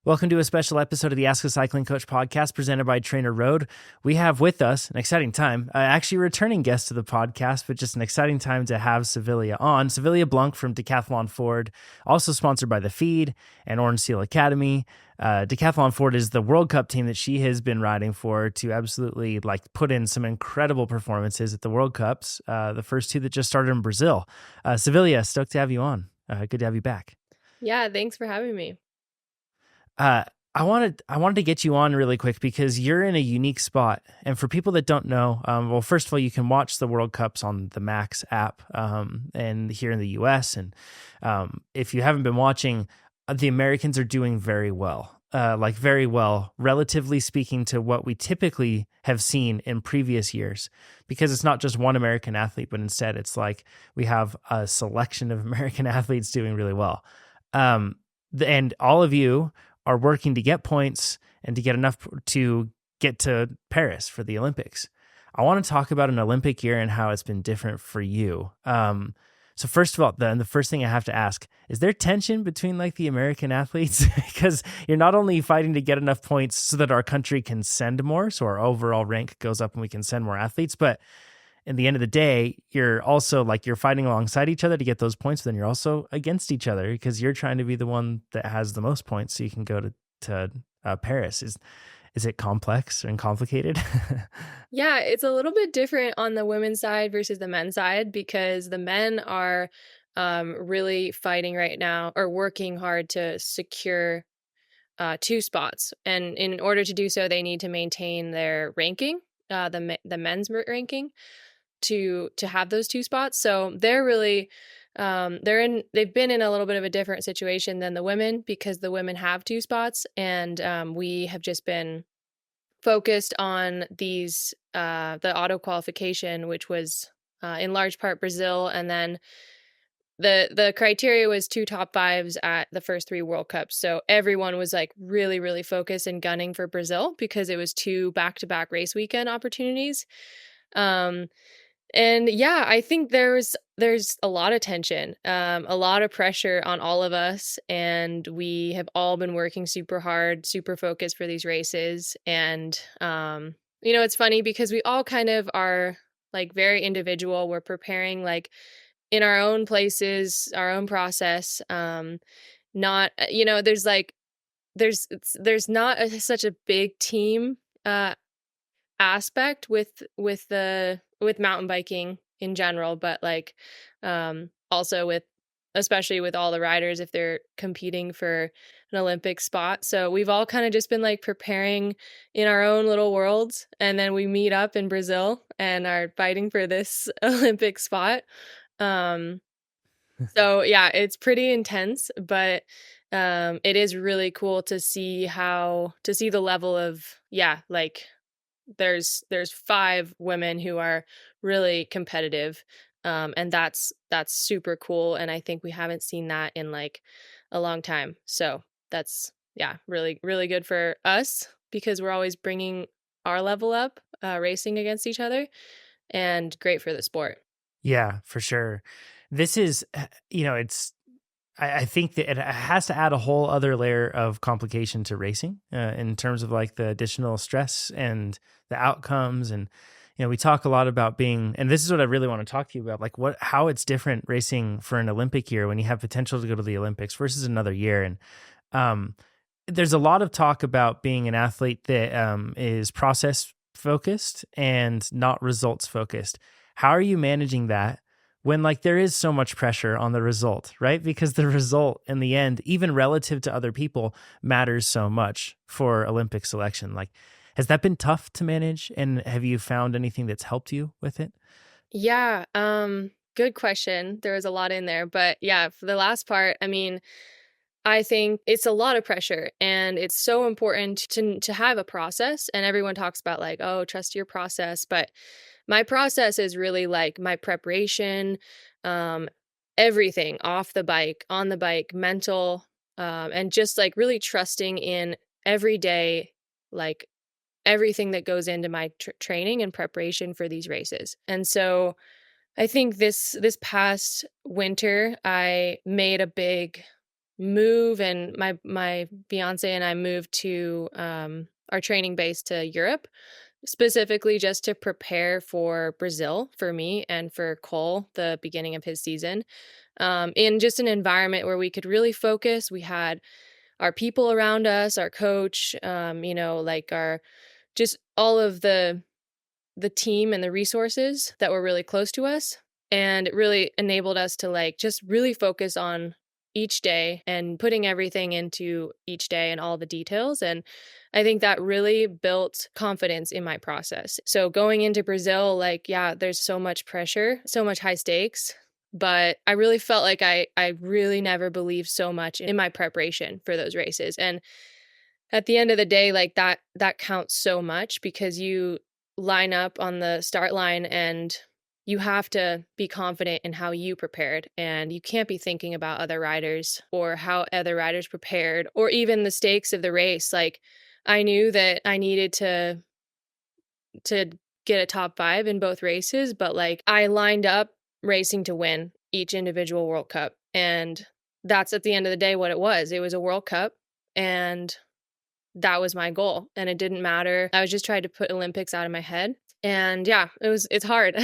Welcome to a special episode of the Ask a Cycling Coach podcast presented by TrainerRoad. We have with us an exciting time, actually a returning guest to the podcast, but just an exciting time to have Savilia on. Savilia Blunk from Decathlon Ford, also sponsored by The Feed and Orange Seal Academy. Decathlon Ford is the World Cup team that she has been riding for to absolutely put in some incredible performances at the World Cups, the first two that just started in Brazil. Savilia, stoked to have you on. Good to have you back. Yeah, thanks for having me. I wanted to get you on really quick because you're in a unique spot. And for people that don't know, well, first of all, you can watch the World Cups on the Max app and here in the US. And if you haven't been watching, the Americans are doing very well, very well, relatively speaking to what we typically have seen in previous years, because it's not just one American athlete, but instead it's like we have a selection of American athletes doing really well. And all of you are working to get points and to get enough to get to Paris for the Olympics. I want to talk about an Olympic year and how it's been different for you. So first of all, the first thing I have to ask, is there tension between the American athletes? Because you're not only fighting to get enough points so that our country can send more, so our overall rank goes up and we can send more athletes, but in the end of the day, you're also you're fighting alongside each other to get those points. But then you're also against each other because you're trying to be the one that has the most points so you can go to Paris. Is it complex and complicated? Yeah, it's a little bit different on the women's side versus the men's side because the men are really fighting right now or working hard to secure 2 spots. And in order to do so, they need to maintain their ranking, the men's ranking, to have those 2 spots. So they're really they've been in a little bit of a different situation than the women because the women have 2 spots, and we have just been focused on these the auto qualification, which was in large part Brazil, and then the criteria was 2 top 5s at the first 3 World Cups. So everyone was really, really focused and gunning for Brazil because it was 2 back-to-back race weekend opportunities. And yeah, I think there's a lot of tension, a lot of pressure on all of us, and we have all been working super hard, super focused for these races. And it's funny because we all kind of are very individual. We're preparing in our own places, our own process. Not there's not such a big team aspect with mountain biking in general, but also especially with all the riders if they're competing for an Olympic spot. So we've all kind of just been preparing in our own little worlds, and then we meet up in Brazil and are fighting for this Olympic spot. So yeah, it's pretty intense, but it is really cool to see the level of there's 5 women who are really competitive, and that's super cool, and I think we haven't seen that in a long time. So that's really, really good for us because we're always bringing our level up, racing against each other, and great for the sport. Yeah, for sure. This is, I think that it has to add a whole other layer of complication to racing in terms of the additional stress and the outcomes. And, we talk a lot about and this is what I really want to talk to you about, how it's different racing for an Olympic year when you have potential to go to the Olympics versus another year. And there's a lot of talk about being an athlete that is process focused and not results focused. How are you managing that when there is so much pressure on the result, right? Because the result in the end, even relative to other people, matters so much for Olympic selection. Has that been tough to manage? And have you found anything that's helped you with it? Yeah, good question. There was a lot in there, but yeah, for the last part, I think it's a lot of pressure, and it's so important to have a process. And everyone talks about oh, trust your process, but my process is really my preparation, everything off the bike, on the bike, mental, and just really trusting in every day, everything that goes into my training and preparation for these races. And so I think this past winter, I made a big move, and my fiance and I moved to our training base to Europe, specifically just to prepare for Brazil for me and for Cole, the beginning of his season, in just an environment where we could really focus. We had our people around us, our coach, like our just all of the team and the resources that were really close to us. And it really enabled us to like just really focus on each day and putting everything into each day and all the details. And I think that really built confidence in my process. So going into Brazil, like, yeah, there's so much pressure, so much high stakes. But I really felt like I really never believed so much in my preparation for those races. And at the end of the day, like that counts so much because you line up on the start line and you have to be confident in how you prepared, and you can't be thinking about other riders or how other riders prepared or even the stakes of the race. Like I knew that I needed to get a top 5 in both races, but like I lined up racing to win each individual World Cup, and that's at the end of the day what it was. It was a World Cup, and that was my goal, and it didn't matter. I was just trying to put Olympics out of my head. And yeah, it's hard.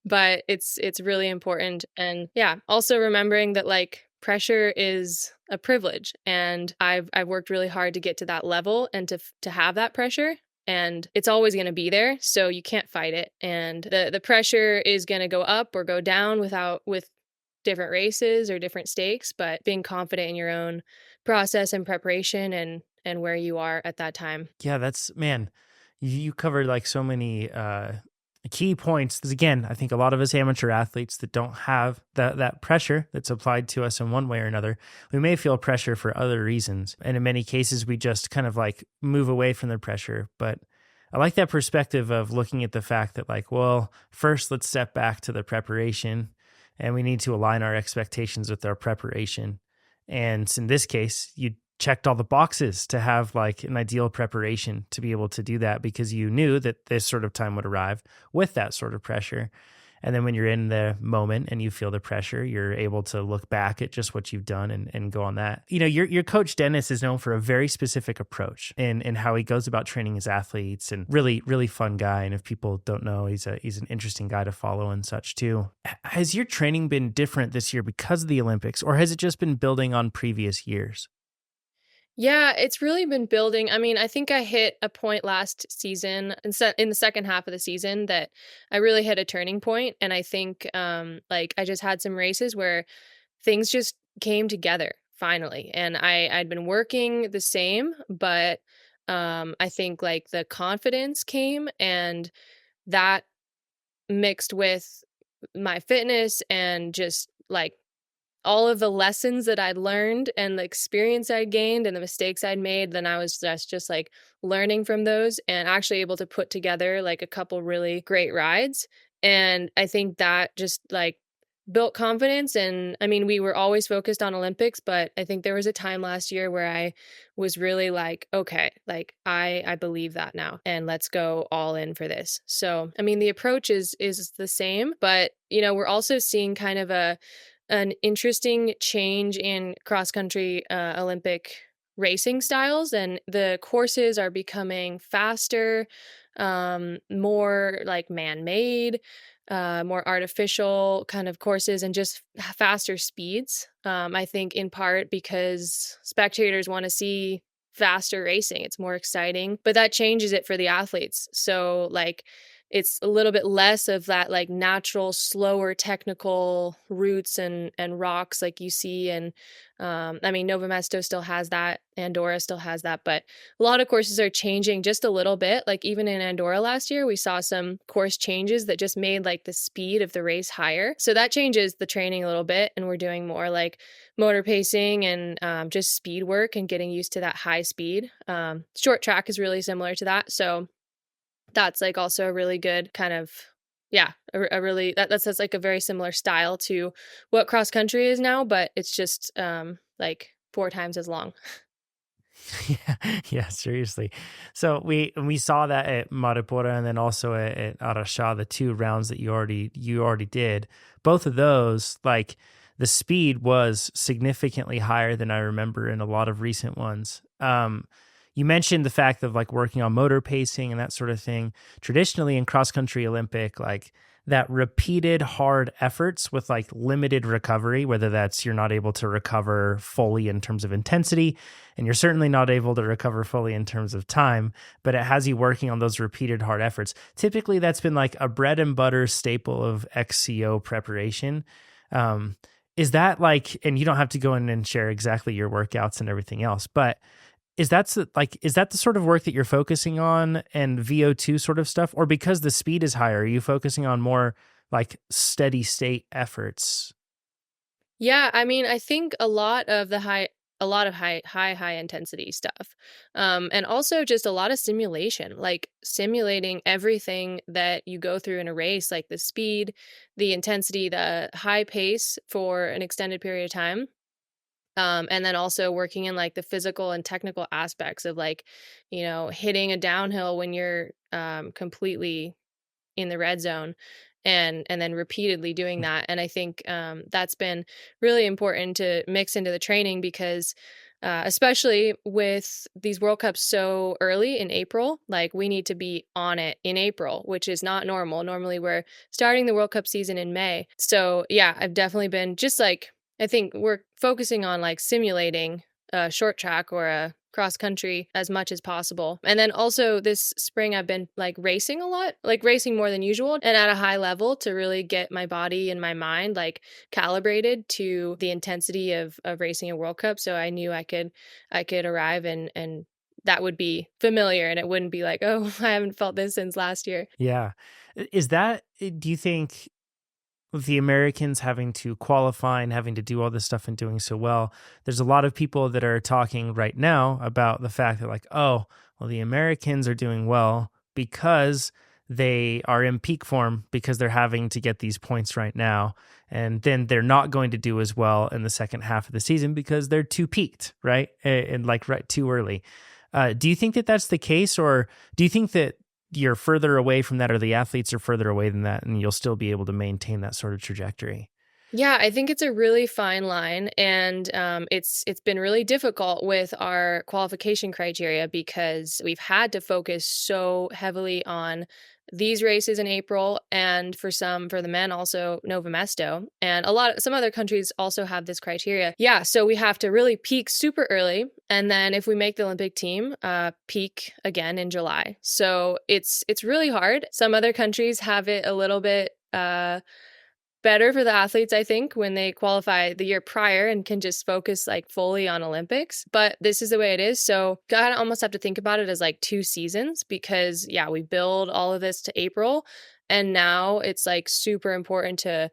But it's really important. And yeah, also remembering that like pressure is a privilege, and I've worked really hard to get to that level and to have that pressure, and it's always going to be there, so you can't fight it. And the pressure is going to go up or go down with different races or different stakes, but being confident in your own process and preparation and where you are at that time. Yeah, that's man, you covered like so many key points. Because again, I think a lot of us amateur athletes that don't have that pressure that's applied to us in one way or another, we may feel pressure for other reasons. And in many cases, we just kind of like move away from the pressure. But I like that perspective of looking at the fact that like, well, first let's step back to the preparation, and we need to align our expectations with our preparation. And in this case, you checked all the boxes to have like an ideal preparation to be able to do that, because you knew that this sort of time would arrive with that sort of pressure. And then when you're in the moment and you feel the pressure, you're able to look back at just what you've done and go on that. You know, your coach Dennis is known for a very specific approach in how he goes about training his athletes, and really, really fun guy. And if people don't know, he's an interesting guy to follow and such too. Has your training been different this year because of the Olympics, or has it just been building on previous years? Yeah, it's really been building. I mean, I think I hit a point last season and in the second half of the season that I really hit a turning point, and I think like I just had some races where things just came together finally. And I'd been working the same, but I think like the confidence came, and that mixed with my fitness and just like all of the lessons that I'd learned and the experience I'd gained and the mistakes I'd made, then I was just like learning from those and actually able to put together like a couple really great rides. And I think that just like built confidence. And I mean, we were always focused on Olympics, but I think there was a time last year where I was really like, okay, like I believe that now, and let's go all in for this. So, I mean, the approach is the same, but you know, we're also seeing kind of an interesting change in cross country Olympic racing styles, and the courses are becoming faster, more like man made, more artificial kind of courses, and just faster speeds. I think in part because spectators want to see faster racing, it's more exciting, but that changes it for the athletes. So, like, it's a little bit less of that like natural, slower technical routes and rocks like you see. And I mean, Nova Mesto still has that, Andorra still has that, but a lot of courses are changing just a little bit. Like even in Andorra last year, we saw some course changes that just made like the speed of the race higher. So that changes the training a little bit, and we're doing more like motor pacing and just speed work and getting used to that high speed. Short track is really similar to that. So that's like also a really good kind of, yeah, a really that's like a very similar style to what cross country is now, but it's just like 4 times as long. Yeah, yeah, seriously. So we saw that at Maripora and then also at Arasha, the two rounds that you already did. Both of those, like the speed was significantly higher than I remember in a lot of recent ones. You mentioned the fact of like working on motor pacing and that sort of thing. Traditionally in cross country Olympic, like that repeated hard efforts with like limited recovery, whether that's you're not able to recover fully in terms of intensity, and you're certainly not able to recover fully in terms of time, but it has you working on those repeated hard efforts. Typically, that's been like a bread and butter staple of XCO preparation. Um, is that like, and you don't have to go in and share exactly your workouts and everything else, but is that the sort of work that you're focusing on and VO2 sort of stuff? Or because the speed is higher, are you focusing on more like steady state efforts? Yeah, I mean, I think a lot of high intensity stuff. And also just a lot of simulation, like simulating everything that you go through in a race, like the speed, the intensity, the high pace for an extended period of time. And then also working in like the physical and technical aspects of like, hitting a downhill when you're completely in the red zone, and then repeatedly doing that. And I think that's been really important to mix into the training because especially with these World Cups so early in April, like we need to be on it in April, which is not normal. Normally we're starting the World Cup season in May. So yeah, I've definitely been just like, I think we're focusing on like simulating a short track or a cross country as much as possible. And then also this spring I've been like racing a lot, like racing more than usual and at a high level to really get my body and my mind like calibrated to the intensity of racing a World Cup. So I knew I could arrive and that would be familiar and it wouldn't be like, oh, I haven't felt this since last year. Yeah. Do you think with the Americans having to qualify and having to do all this stuff and doing so well, there's a lot of people that are talking right now about the fact that, like, oh, well, the Americans are doing well because they are in peak form because they're having to get these points right now. And then they're not going to do as well in the second half of the season because they're too peaked, right? And like right too early. Do you think that that's the case, or do you think that you're further away from that or the athletes are further away than that and you'll still be able to maintain that sort of trajectory? Yeah, I think it's a really fine line, and it's been really difficult with our qualification criteria because we've had to focus so heavily on these races in April, and for the men also Nova Mesto, and some other countries also have this criteria. Yeah, so we have to really peak super early, and then if we make the Olympic team, peak again in July. So it's really hard. Some other countries have it a little bit. Better for the athletes, I think, when they qualify the year prior and can just focus like fully on Olympics. But this is the way it is. So kind of almost have to think about it as like 2 seasons because yeah, we build all of this to April and now it's like super important to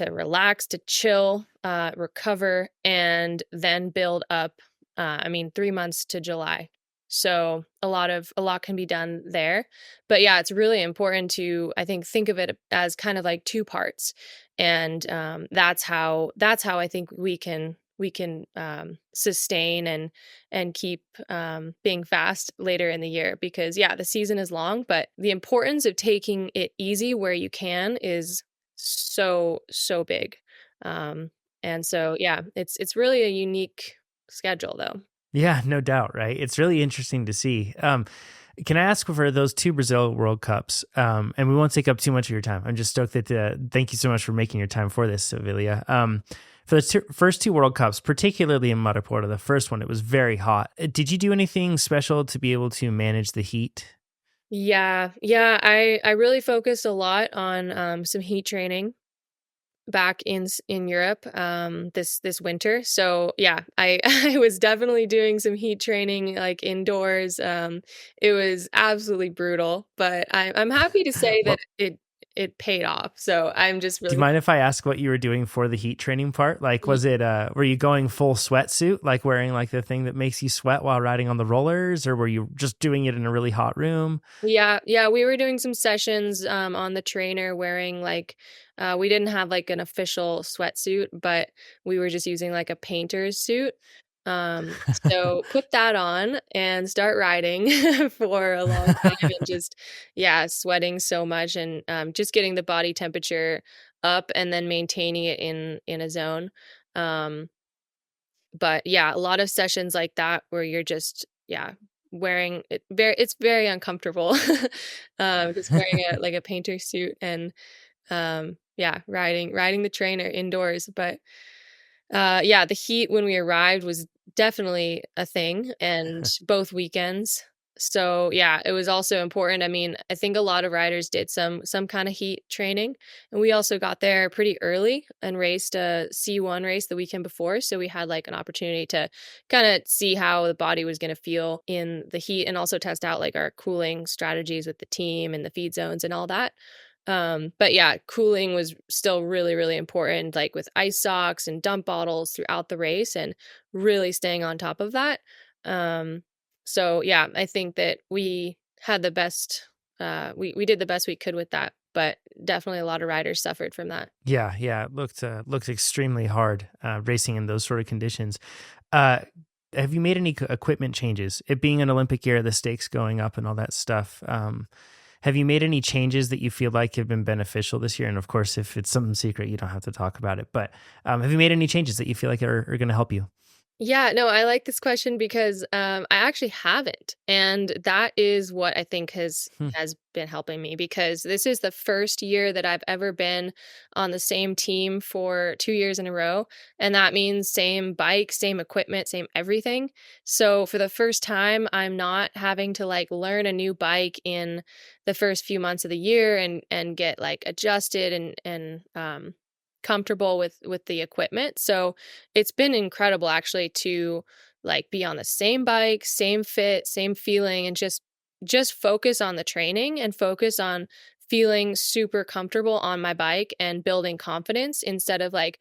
relax, to chill, recover, and then build up. 3 months to July. So a lot can be done there. But yeah, it's really important to, I think of it as kind of like 2 parts. And that's how I think we can sustain and keep being fast later in the year because yeah, the season is long, but the importance of taking it easy where you can is so big. And so yeah, it's really a unique schedule though. Yeah, no doubt, right? It's really interesting to see. Can I ask for those 2 Brazil World Cups? And we won't take up too much of your time. I'm just stoked that thank you so much for making your time for this, Savilia. For the first 2 World Cups, particularly in Maripora, the first one, it was very hot. Did you do anything special to be able to manage the heat? Yeah, I really focused a lot on some heat training back in Europe this winter. So yeah, I I was definitely doing some heat training like indoors. It was absolutely brutal, but I'm happy to say that Well, it paid off. So I'm just do you really mind if I ask what you were doing for the heat training part? Like, y- was it, were you going full sweatsuit, like wearing like the thing that makes you sweat while riding on the rollers, or were you just doing it in a really hot room? yeah, we were doing some sessions on the trainer wearing like we didn't have like an official sweatsuit, but we were just using like a painter's suit. So put that on and start riding for a long time and just, yeah, sweating so much and just getting the body temperature up and then maintaining it in a zone. Um, but yeah, a lot of sessions like that where you're just, yeah, wearing it it's very uncomfortable. Just wearing a like a painter suit and yeah, riding the trainer indoors. But yeah, the heat when we arrived was definitely a thing, and both weekends. So yeah, it was also important. I mean, I think a lot of riders did some kind of heat training, and we also got there pretty early and raced a C1 race the weekend before. So we had like an opportunity to kind of see how the body was going to feel in the heat, and also test out like our cooling strategies with the team and the feed zones and all that. But yeah, cooling was still really, really important, like with ice socks and dump bottles throughout the race and really staying on top of that. Um, so yeah, I think that we had the best, we did the best we could with that, but definitely a lot of riders suffered from that. Yeah, yeah, it looked extremely hard racing in those sort of conditions. Uh, have you made any equipment changes? It being an Olympic year, the stakes going up and all that stuff. Have you made any changes that you feel like have been beneficial this year? And of course, if it's something secret, you don't have to talk about it. But have you made any changes that you feel like are going to help you? Yeah, no, I like this question because I actually haven't, and that is what I think Hmm. has been helping me because this is the first year that I've ever been on the same team for 2 years in a row, and that means same bike, same equipment, same everything. So for the first time, I'm not having to like learn a new bike in the first few months of the year and get like adjusted and comfortable with the equipment. So it's been incredible actually to like be on the same bike, same fit, same feeling, and just focus on the training and focus on feeling super comfortable on my bike and building confidence instead of like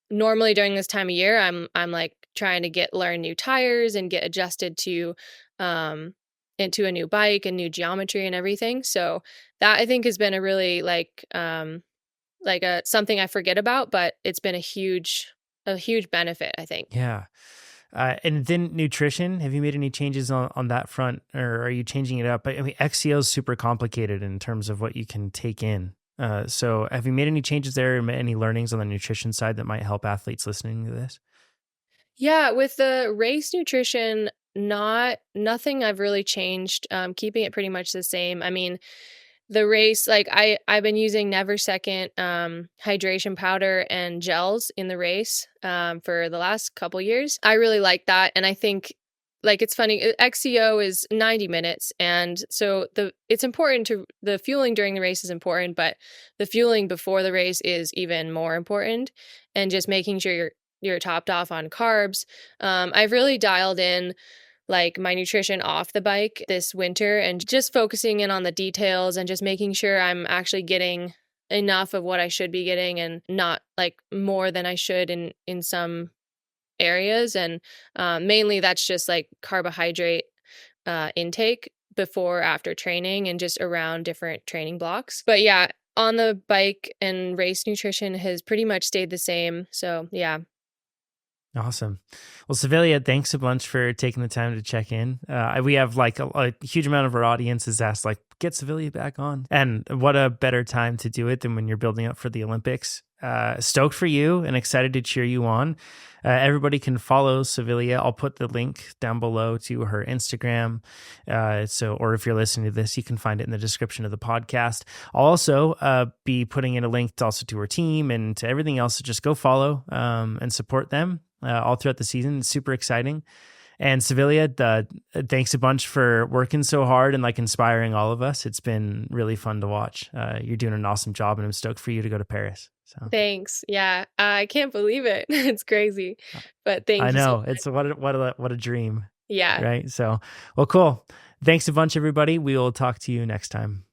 normally during this time of year I'm like trying to get learn new tires and get adjusted to um into a new bike and new geometry and everything. So that I think has been a really like a something I forget about, but it's been a huge benefit, I think. Yeah. And then nutrition, have you made any changes on that front, or are you changing it up? I mean, XCO is super complicated in terms of what you can take in. So have you made any changes there, any learnings on the nutrition side that might help athletes listening to this? Yeah, with the race nutrition, nothing I've really changed, keeping it pretty much the same. I mean, the race, like I've been using Never Second hydration powder and gels in the race for the last couple years. I really like that, and I think like it's funny. XCO is 90 minutes, and so it's important to the fueling during the race is important, but the fueling before the race is even more important, and just making sure you're topped off on carbs. I've really dialed in like my nutrition off the bike this winter and just focusing in on the details and just making sure I'm actually getting enough of what I should be getting and not like more than I should in some areas. And mainly that's just like carbohydrate intake before after training and just around different training blocks. But yeah, on the bike and race nutrition has pretty much stayed the same. So yeah. Awesome. Well, Savilia, thanks a bunch for taking the time to check in. We have like a huge amount of our audience has asked, like, get Savilia back on. And what a better time to do it than when you're building up for the Olympics. Stoked for you and excited to cheer you on. Everybody can follow Savilia. I'll put the link down below to her Instagram. Or if you're listening to this, you can find it in the description of the podcast. I'll also be putting in a link also to her team and to everything else. So just go follow and support them all throughout the season. It's super exciting. And Savilia, thanks a bunch for working so hard and like inspiring all of us. It's been really fun to watch. You're doing an awesome job, and I'm stoked for you to go to Paris. So Thanks. Yeah, I can't believe it. It's crazy, but thank I you so know much. it's what a dream, Yeah. right? So, well, cool. Thanks a bunch, everybody. We will talk to you next time.